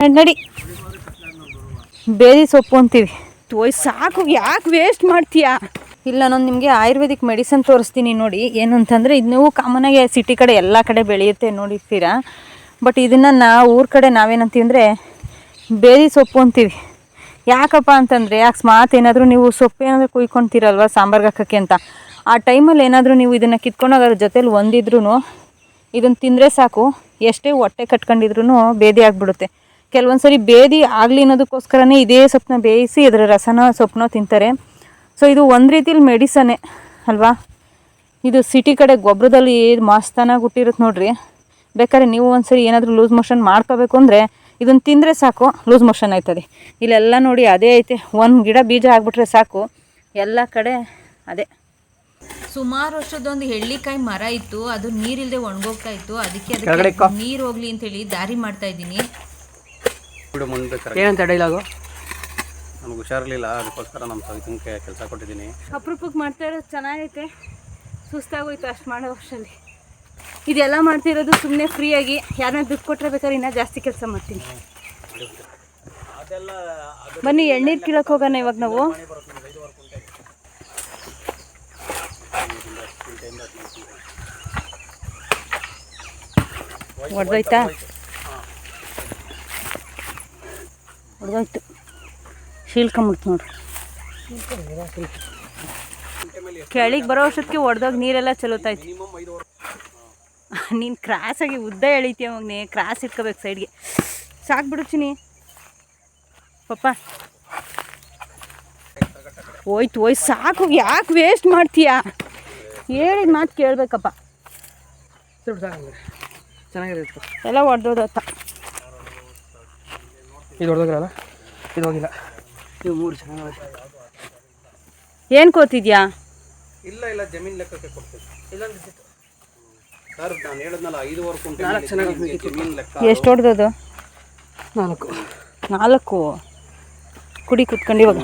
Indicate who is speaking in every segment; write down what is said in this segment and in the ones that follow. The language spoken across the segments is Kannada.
Speaker 1: ನಡಿ ಬೇದಿ ಸೊಪ್ಪು ಅಂತೀವಿ. ತೋಯ್ ಸಾಕು, ಯಾಕೆ ವೇಸ್ಟ್ ಮಾಡ್ತೀಯಾ? ಇಲ್ಲ, ನಾನು ನಿಮಗೆ ಆಯುರ್ವೇದಿಕ್ ಮೆಡಿಸನ್ ತೋರಿಸ್ತೀನಿ ನೋಡಿ. ಏನು ಅಂತಂದರೆ ಇದು ನೀವು ಕಾಮನಾಗಿ ಸಿಟಿ ಕಡೆ ಎಲ್ಲ ಕಡೆ ಬೆಳೆಯುತ್ತೆ ನೋಡಿರ್ತೀರಾ. ಬಟ್ ಇದನ್ನು ನಾವು ಊರ ಕಡೆ ನಾವೇನಂತೀವಿ ಅಂದರೆ ಬೇದಿ ಸೊಪ್ಪು ಅಂತೀವಿ. ಯಾಕಪ್ಪ ಅಂತಂದರೆ ಅಕಸ್ಮಾತ್ ಏನಾದರೂ ನೀವು ಸೊಪ್ಪು ಏನಾದರೂ ಕುಯ್ಕೊತೀರಲ್ವ ಸಾಂಬಾರ್ಗೆ ಹಾಕೋಕ್ಕೆ ಅಂತ, ಆ ಟೈಮಲ್ಲಿ ಏನಾದರೂ ನೀವು ಇದನ್ನು ಕಿತ್ಕೊಂಡೋಗಿ ಅದ್ರ ಜೊತೇಲಿ ಒಂದಿದ್ರೂ ಇದನ್ನು ತಿಂದರೆ ಸಾಕು, ಎಷ್ಟೇ ಹೊಟ್ಟೆ ಕಟ್ಕೊಂಡಿದ್ರೂ ಬೇದಿ ಆಗಿಬಿಡುತ್ತೆ. ಕೆಲವೊಂದು ಸರಿ ಬೇದಿ ಆಗಲಿ ಅನ್ನೋದಕ್ಕೋಸ್ಕರನೇ ಇದೇ ಸೊಪ್ಪನ್ನ ಬೇಯಿಸಿ ಇದರ ರಸನ ಸೊಪ್ಪನ್ನ ತಿಂತಾರೆ. ಸೊ ಇದು ಒಂದು ರೀತಿಲಿ ಮೆಡಿಸನ್ನೇ ಅಲ್ವಾ. ಇದು ಸಿಟಿ ಕಡೆ ಗೊಬ್ಬರದಲ್ಲಿ ಮಸ್ತಾನಾಗಿ ಹುಟ್ಟಿರುತ್ತೆ ನೋಡ್ರಿ. ಬೇಕಾದ್ರೆ ನೀವು ಒಂದ್ಸರಿ ಏನಾದರೂ ಲೂಸ್ ಮೋಷನ್ ಮಾಡ್ಕೋಬೇಕು ಅಂದರೆ ಇದನ್ನು ತಿಂದರೆ ಸಾಕು, ಲೂಸ್ ಮೋಷನ್ ಆಯ್ತದೆ. ಇಲ್ಲೆಲ್ಲ ನೋಡಿ ಅದೇ ಐತೆ. ಒಂದು ಗಿಡ ಬೀಜ ಆಗಿಬಿಟ್ರೆ ಸಾಕು, ಎಲ್ಲ ಕಡೆ ಅದೇ. ಸುಮಾರು ವರ್ಷದೊಂದು ಹೆಳ್ಳಿಕಾಯಿ ಮರ ಇತ್ತು, ಅದು ನೀರಿಲ್ಲದೆ ಒಣಗೋಗ್ತಾ ಇತ್ತು. ಅದಕ್ಕೆ ನೀರು ಹೋಗ್ಲಿ ಅಂತೇಳಿ ದಾರಿ ಮಾಡ್ತಾ ಇದ್ದೀನಿ.
Speaker 2: ಏನಂತ ಡೈಲಾಗು?
Speaker 3: ನಮ್ಗೆ ಹುಷಾರಿರಲಿಲ್ಲ, ಅದಕ್ಕೋಸ್ಕರ ನಮ್ಮ ಸವಿತಂಗೆ ಕೆಲಸ ಕೊಟ್ಟಿದ್ದೀನಿ.
Speaker 1: ಅಪರೂಪಕ್ಕೆ ಮಾಡ್ತಾ ಇರೋದು ಚೆನ್ನಾಗೈತೆ. ಸುಸ್ತಾಗೋಯ್ತು ಅಷ್ಟು ಮಾಡೋ ವರ್ಷದಲ್ಲಿ. ಇದೆಲ್ಲ ಮಾಡ್ತಿರೋದು ಸುಮ್ಮನೆ ಫ್ರೀಯಾಗಿ. ಯಾರನ್ನ ದುಡ್ಡು ಕೊಟ್ಟರೆ ಬೇಕಾದ್ರೆ ಇನ್ನೂ ಜಾಸ್ತಿ ಕೆಲಸ ಮಾಡ್ತೀನಿ. ಬನ್ನಿ ಎಳ್ನೀರು ಕೀಳಕ್ಕೆ ಹೋಗೋಣ ಇವಾಗ ನಾವು. ಹೊಡೆದೋಯ್ತಾ? ಹೊಡೆದೋಯ್ತು, ಶೀಳ್ಕೊಂಬಿಡ್ತು ನೋಡ್ರಿ. ಕೆಳಗೆ ಬರೋ ವರ್ಷಕ್ಕೆ ಹೊಡೆದೋಗಿ ನೀರೆಲ್ಲ ಚಲೋತಾಯ್ತು. ನೀನು ಕ್ರಾಸಾಗಿ ಉದ್ದ ಎಳಿತೀಯ ಮಗನೇ, ಕ್ರಾಸ್ ಇಟ್ಕೋಬೇಕು ಸೈಡ್ಗೆ. ಸಾಕು ಚಿನಿ ಪಪ್ಪ. ಹೋಯ್ತು ಸಾಕು, ಯಾಕೆ ವೇಸ್ಟ್ ಮಾಡ್ತೀಯಾ? ಹೇಳಿದ ಮಾತು ಕೇಳಬೇಕಪ್ಪ.
Speaker 2: ಚೆನ್ನಾಗಿರುತ್ತೆ.
Speaker 1: ಎಲ್ಲ ಹೊಡೆದೋದತ್ತ.
Speaker 2: ಇದು ಹೊಡೆದೋಗಿರಲ್ಲ, ಇದು ಹೋಗಿಲ್ಲ. ನೀವು ಮೂರು ಚೆನ್ನಾಗಿ
Speaker 1: ಏನು ಕೋತಿದ್ಯಾ?
Speaker 3: ಇಲ್ಲ ಜಮೀನು ಲೆಕ್ಕಕ್ಕೆ ಕೊಡ್ತೀವಿ. ಇಲ್ಲ ಸರ್, ನಾನು ಹೇಳಿದ್ನಲ್ಲ 5 ಕುಂಟೆ ಜಮೀನು ಲೆಕ್ಕ.
Speaker 1: ಎಷ್ಟು ಹೊಡೆದದು? 4 ಕುಡಿ ಕುತ್ಕೊಂಡು ಇವಾಗ.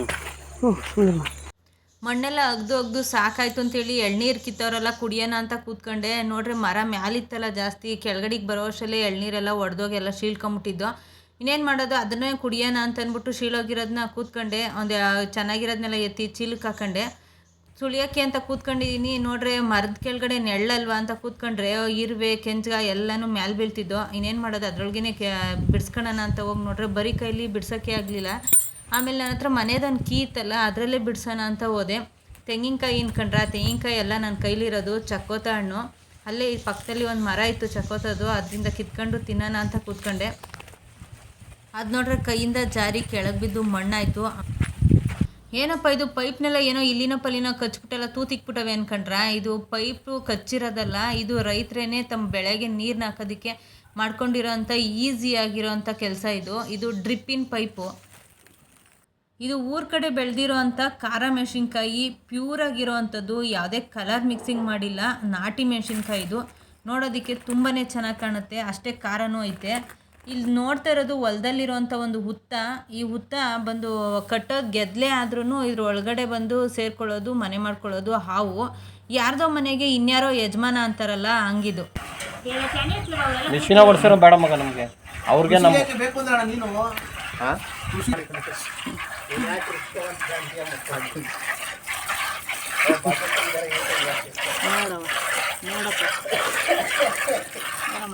Speaker 1: ಮಣ್ಣೆಲ್ಲ ಅಗ್ದು ಸಾಕಾಯ್ತು ಅಂತೇಳಿ ಎಳ್ನೀರು ಕಿತ್ತವರೆಲ್ಲ ಕುಡಿಯೋಣ ಅಂತ ಕೂತ್ಕೊಂಡೆ. ನೋಡ್ರಿ ಮರ ಮ್ಯಾಲಿತ್ತಲ್ಲ ಜಾಸ್ತಿ, ಕೆಳಗಡೆಗೆ ಬರೋ ವರ್ಷಲ್ಲೇ ಎಳ್ನೀರೆಲ್ಲ ಒಡೆದೋಗಿ ಎಲ್ಲ ಶೀಳ್ಕೊಂಬಿಟ್ಟಿದ್ದು. ಇನ್ನೇನು ಮಾಡೋದು, ಅದನ್ನೇ ಕುಡಿಯೋಣ ಅಂತ ಅಂದ್ಬಿಟ್ಟು ಶೀಳೋಗಿರೋದನ್ನ ಕೂತ್ಕೊಂಡೆ. ಒಂದು ಚೆನ್ನಾಗಿರೋದನ್ನೆಲ್ಲ ಎತ್ತಿ ಚೀಲಕ್ಕೆ ಹಾಕೊಂಡೆ. ಸುಳಿಯೋಕ್ಕೆ ಅಂತ ಕೂತ್ಕೊಂಡಿದ್ದೀನಿ. ನೋಡ್ರೆ ಮರದ ಕೆಳಗಡೆ ನೆಳ್ಳಲ್ವಾ ಅಂತ ಕೂತ್ಕೊಂಡ್ರೆ ಇರುವೆ ಕೆಂಚಗ ಎಲ್ಲನೂ ಮ್ಯಾಲೆ ಬೀಳ್ತಿದ್ದೋ. ಇನ್ನೇನು ಮಾಡೋದು, ಅದ್ರೊಳಗೇ ಬಿಡ್ಸ್ಕೊಳ್ಳೋಣ ಅಂತ ಹೋಗಿ ನೋಡ್ರೆ ಬರೀ ಕೈಲಿ ಬಿಡ್ಸೋಕ್ಕೆ ಆಗಲಿಲ್ಲ. ಆಮೇಲೆ ನನ್ನ ಹತ್ರ ಮನೆದೊಂದು ಕೀ ಇತ್ತಲ್ಲ, ಅದರಲ್ಲೇ ಬಿಡ್ಸೋಣ ಅಂತ ಹೋದೆ. ತೆಂಗಿನಕಾಯಿ ಇನ್ಕೊಂಡ್ರೆ ಆ ತೆಂಗಿನಕಾಯಿ ಎಲ್ಲ ನನ್ನ ಕೈಲಿರೋದು ಚಕ್ಕೋತ ಹಣ್ಣು. ಅಲ್ಲೇ ಈ ಪಕ್ಕದಲ್ಲಿ ಒಂದು ಮರ ಇತ್ತು ಚಕ್ಕೋತದು, ಅದರಿಂದ ಕಿತ್ಕೊಂಡು ತಿನ್ನೋಣ ಅಂತ ಕೂತ್ಕೊಂಡೆ. ಅದು ನೋಡ್ರೆ ಕೈಯಿಂದ ಜಾರಿ ಕೆಳಗೆ ಬಿದ್ದು ಮಣ್ಣಾಯಿತು. ಏನಪ್ಪ ಇದು ಪೈಪ್ನೆಲ್ಲ ಏನೋ ಇಲ್ಲಿನ ಪಲ್ಲಿನ ಕಚ್ಬಿಟ್ಟೆಲ್ಲ ತೂತಿಕ್ಬಿಟ್ಟವೆ ಅನ್ಕೊಂಡ್ರೆ, ಇದು ಪೈಪು ಕಚ್ಚಿರೋದಲ್ಲ. ಇದು ರೈತರೇನೆ ತಮ್ಮ ಬೆಳೆಗೆ ನೀರನ್ನ ಹಾಕೋದಕ್ಕೆ ಮಾಡ್ಕೊಂಡಿರೋಂಥ ಈಸಿಯಾಗಿರೋಂಥ ಕೆಲಸ ಇದು ಡ್ರಿಪ್ಪಿನ ಪೈಪು. ಇದು ಊರ ಕಡೆ ಬೆಳೆದಿರೋ ಅಂಥ ಖಾರ ಮೆಣಸಿನ್ಕಾಯಿ, ಪ್ಯೂರಾಗಿರೋ ಅಂಥದ್ದು, ಯಾವುದೇ ಕಲರ್ ಮಿಕ್ಸಿಂಗ್ ಮಾಡಿಲ್ಲ. ನಾಟಿ ಮೆಣಸಿನ್ಕಾಯಿ ಇದು. ನೋಡೋದಕ್ಕೆ ತುಂಬಾ ಚೆನ್ನಾಗಿ ಕಾಣುತ್ತೆ, ಅಷ್ಟೇ ಖಾರನೂ ಐತೆ. ಇಲ್ಲಿ ನೋಡ್ತಾ ಇರೋದು ಹೊಲದಲ್ಲಿರೋಂಥ ಒಂದು ಹುತ್ತ. ಈ ಹುತ್ತ ಬಂದು ಕಟ್ಟೋದು ಗೆದ್ಲೆ ಆದ್ರೂ ಇದ್ರ ಒಳಗಡೆ ಬಂದು ಸೇರ್ಕೊಳ್ಳೋದು, ಮನೆ ಮಾಡ್ಕೊಳ್ಳೋದು ಹಾವು. ಯಾರ್ದೋ ಮನೆಗೆ ಇನ್ಯಾರೋ ಯಜಮಾನ ಅಂತಾರಲ್ಲ, ಹಂಗಿದು.
Speaker 3: ಮಿಷಿನ ಓಡಿಸಿರೋ ಬೇಡ ಮಗ ನಮಗೆ, ಅವ್ರಿಗೆ ನಮ್ಮ ಬೇಕು ಅಂದ್ರೆ ನೀನು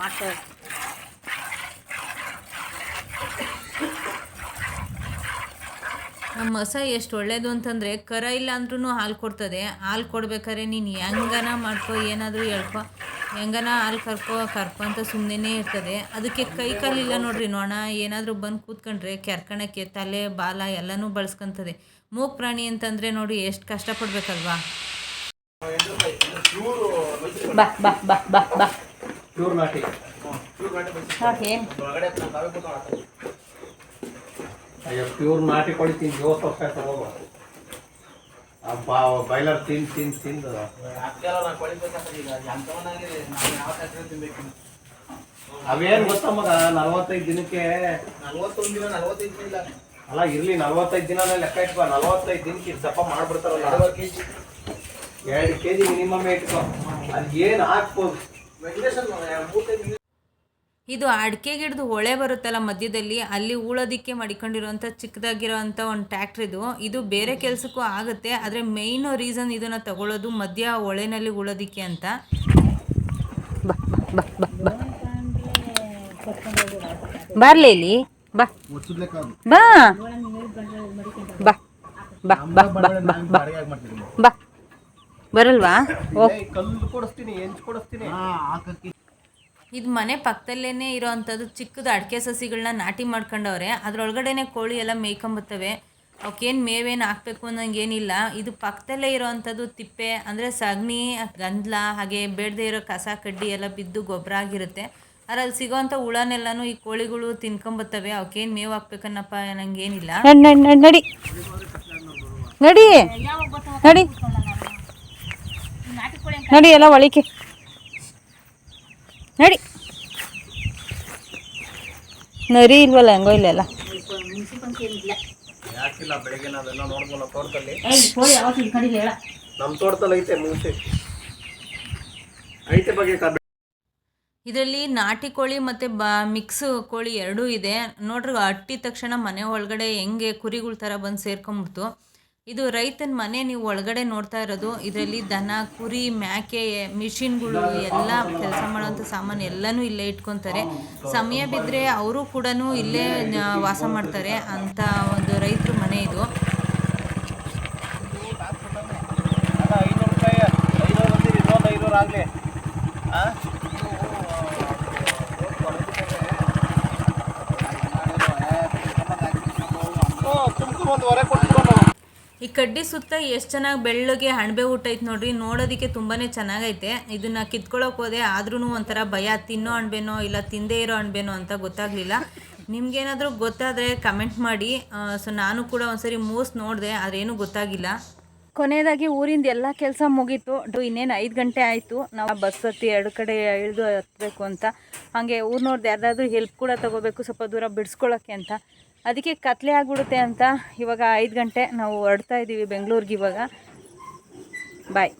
Speaker 1: ಮಾಡ್ತಾರೆ. ನಮ್ಮ ಹಸ ಎಷ್ಟು ಒಳ್ಳೇದು ಅಂತಂದರೆ, ಕರ ಇಲ್ಲ ಅಂದ್ರೂ ಹಾಲು ಕೊಡ್ತದೆ. ಹಾಲು ಕೊಡ್ಬೇಕಾದ್ರೆ ನೀನು ಹೆಂಗನ ಮಾಡ್ಕೊ, ಏನಾದರೂ ಹೇಳ್ಕೊ, ಹೆಂಗನ ಹಾಲು ಕರ್ಕೊ ಅಂತ ಸುಮ್ಮನೆ ಇರ್ತದೆ. ಅದಕ್ಕೆ ಕೈ ಕಾಲಿಲ್ಲ ನೋಡ್ರಿ, ನೋಣ ಏನಾದರೂ ಬಂದು ಕೂತ್ಕೊಂಡ್ರೆ ಕೆರ್ಕಣಕ್ಕೆ ತಲೆ ಬಾಲ ಎಲ್ಲನೂ ಬಳಸ್ಕೊತದೆ. ಮೂಕ್ ಪ್ರಾಣಿ ಅಂತಂದರೆ ನೋಡಿ ಎಷ್ಟು ಕಷ್ಟಪಡ್ಬೇಕಲ್ವಾ. ಬಾ ಬಾ ಬಾ ಬಾ ಬಾ
Speaker 3: ಪ್ಯೂರ್ ನಾಟಿ ಕೋಳಿ ತಿಂದು 50 ವರ್ಷ ಆಯ್ತು. ಹೋಗು ಬಾಯ್ಲರ್ ತಿಂದು ಅವೇನು ಗೊತ್ತ ಮಗ, 45 ದಿನಕ್ಕೆ 41 ದಿನ 45 ದಿನ ಅಲ್ಲ ಇರ್ಲಿ, 45 ದಿನನೇ ಲೆಕ್ಕ ಇಟ್ಕೋ. 45 ದಿನಕ್ಕೆ ದಪ್ಪ ಮಾಡ್ಬಿಡ್ತಾರಲ್ಲ, 2 kg ಮಿನಿಮಮ್ ಇಟ್ಕೋ. ಅದು ಏನು ಹಾಕ್ಬೋದು.
Speaker 1: ಇದು ಅಡಿಕೆ ಗಿಡದ ಹೊಳೆ ಬರುತ್ತಲ್ಲ ಮಧ್ಯದಲ್ಲಿ, ಅಲ್ಲಿ ಉಳೋದಕ್ಕೆ ಮಡಿಕೊಂಡಿರೋಂಥ ಚಿಕ್ಕದಾಗಿರೋಂಥ ಒಂದು ಟ್ಯಾಕ್ಟ್ರ್ ಇದು ಬೇರೆ ಕೆಲಸಕ್ಕೂ ಆಗುತ್ತೆ. ಆದರೆ ಮೇಯ್ನ್ ರೀಸನ್ ಇದನ್ನು ತಗೊಳ್ಳೋದು ಮಧ್ಯ ಹೊಳೆನಲ್ಲಿ ಉಳೋದಕ್ಕೆ ಅಂತ.
Speaker 4: ಬರ್ಲಿ ಇಲ್ಲಿ ಬಾ ಬಾ ಬಾ ಬಾ ಬಾ ಬಾ ಬಾ ಬಾ ಬರಲ್ವಾ?
Speaker 3: ಕಲ್ಲು ಕೊಡಿಸ್ತೀನಿ, ಹೆಂಚು ಕೊಡಿಸ್ತೀನಿ.
Speaker 1: ಇದು ಮನೆ ಪಕ್ಕದಲ್ಲೇ ಇರೋವಂಥದ್ದು ಚಿಕ್ಕದು ಅಡಿಕೆ ಸಸಿಗಳನ್ನ ನಾಟಿ ಮಾಡ್ಕೊಂಡವ್ರೆ. ಅದರೊಳಗಡೆನೆ ಕೋಳಿ ಎಲ್ಲ ಮೇಯ್ಕೊಂಬತ್ತವೆ. ಅವಕ್ಕೇನು ಮೇವೇನು ಹಾಕಬೇಕು ಅನ್ನೋಂಗೇನಿಲ್ಲ. ಇದು ಪಕ್ಕದಲ್ಲೇ ಇರೋವಂಥದ್ದು ತಿಪ್ಪೆ, ಅಂದರೆ ಸಗಣಿ, ಗಂಧಲ, ಹಾಗೆ ಬೇಡದೇ ಇರೋ ಕಸ ಕಡ್ಡಿ ಎಲ್ಲ ಬಿದ್ದು ಗೊಬ್ಬರ ಆಗಿರುತ್ತೆ. ಅದ್ರಲ್ಲಿ ಸಿಗೋವಂಥ ಹುಳನೆಲ್ಲನೂ ಈ ಕೋಳಿಗಳು ತಿನ್ಕೊಂಬತ್ತವೆ. ಅವಕ್ಕೇನು ಮೇವು ಹಾಕ್ಬೇಕನ್ನಪ್ಪ ಅನ್ನಂಗೇನಿಲ್ಲ.
Speaker 4: ನಡಿ ನಡಿ ನಡಿ ನಡಿ ಎಲ್ಲ ಒಳಿಕೆ ನಡಿ. ನರಿ ಇಲ್ವಲ್ಲ ಹೆಂಗೋ ಇಲ್ಲೆಲ್ಲ.
Speaker 3: ಯಾಕಿಲ್ಲ, ಬೆಳಿಗ್ಗೆ ನಾವೆಲ್ಲ ನೋಡ್ಬೋಲ್ಲ ತೋಟದಲ್ಲಿ. ನಮ್ಮ ತೋಟದಲ್ಲಿ ಐತೆ ಮೂಸೆ ಐತೆ ಬಗ್ಗೆ.
Speaker 1: ಇದರಲ್ಲಿ ನಾಟಿ ಕೋಳಿ ಮತ್ತು ಮಿಕ್ಸ್ ಕೋಳಿ ಎರಡೂ ಇದೆ. ನೋಡ್ರಿ, ಅಟ್ಟಿದ ತಕ್ಷಣ ಮನೆ ಒಳಗಡೆ ಹೆಂಗೆ ಕುರಿಗಳ ಥರ ಬಂದು ಸೇರ್ಕೊಂಬಿಡ್ತು. ಇದು ರೈತನ ಮನೆ, ನೀವು ಒಳಗಡೆ ನೋಡ್ತಾ ಇರೋದು. ಇದರಲ್ಲಿ ದನ, ಕುರಿ, ಮೇಕೆ, ಮಿಷಿನ್ಗಳು ಎಲ್ಲ ಕೆಲಸ ಮಾಡೋಂಥ ಸಾಮಾನು ಎಲ್ಲನೂ ಇಲ್ಲೇ ಇಟ್ಕೊತಾರೆ. ಸಮಯ ಬಿದ್ದರೆ ಅವರು ಕೂಡ ಇಲ್ಲೇ ವಾಸ ಮಾಡ್ತಾರೆ ಅಂತ ಒಂದು ರೈತರ ಮನೆ ಇದು.
Speaker 3: 500 ರೂಪಾಯಿ, 500 ಬಂದಿರಿ, ಇನ್ನೊಂದು 500 ಆಗಲಿ.
Speaker 1: ಈ ಕಡ್ಡಿ ಸುತ್ತ ಎಷ್ಟು ಚೆನ್ನಾಗಿ ಬೆಳ್ಳಗೆ ಅಣಬೆ ಊಟ ಐತೆ ನೋಡ್ರಿ. ನೋಡೋದಕ್ಕೆ ತುಂಬಾ ಚೆನ್ನಾಗೈತೆ. ಇದನ್ನು ಕಿತ್ಕೊಳ್ಳೋಕೆ ಹೋದೆ, ಆದ್ರೂ ಒಂಥರ ಭಯ, ತಿನ್ನೋ ಅಣಬೆನೋ ಇಲ್ಲ ತಿಂದೇ ಇರೋ ಅಣಬೆನೋ ಅಂತ ಗೊತ್ತಾಗಲಿಲ್ಲ. ನಿಮ್ಗೇನಾದರೂ ಗೊತ್ತಾದರೆ ಕಮೆಂಟ್ ಮಾಡಿ. ಸೊ ನಾನು ಕೂಡ ಒಂದ್ಸರಿ ಮೂಸ್ ನೋಡಿದೆ, ಅದೇನೂ ಗೊತ್ತಾಗಿಲ್ಲ. ಕೊನೆಯದಾಗಿ ಊರಿಂದ ಎಲ್ಲ ಕೆಲಸ ಮುಗೀತು. ಇನ್ನೇನು 5 ಗಂಟೆ ಆಯಿತು. ನಾವು ಬಸ್ ಹತ್ತಿ 2 ಕಡೆ ಇಳಿದು ಹತ್ತಬೇಕು ಅಂತ. ಹಾಗೆ ಊರು ನೋಡ್ದು ಯಾರ್ದಾದ್ರೂ ಹೆಲ್ಪ್ ಕೂಡ ತೊಗೋಬೇಕು, ಸ್ವಲ್ಪ ದೂರ ಬಿಡಿಸ್ಕೊಳ್ಳೋಕ್ಕೆ ಅಂತ. ಅದಕ್ಕೆ ಕತ್ಲೆ ಆಗಿಬಿಡುತ್ತೆ ಅಂತ ಇವಾಗ 5 ಗಂಟೆ ನಾವು ಹೊರಡ್ತಾ ಇದ್ದೀವಿ ಬೆಂಗಳೂರಿಗೆ ಇವಾಗ. ಬಾಯ್.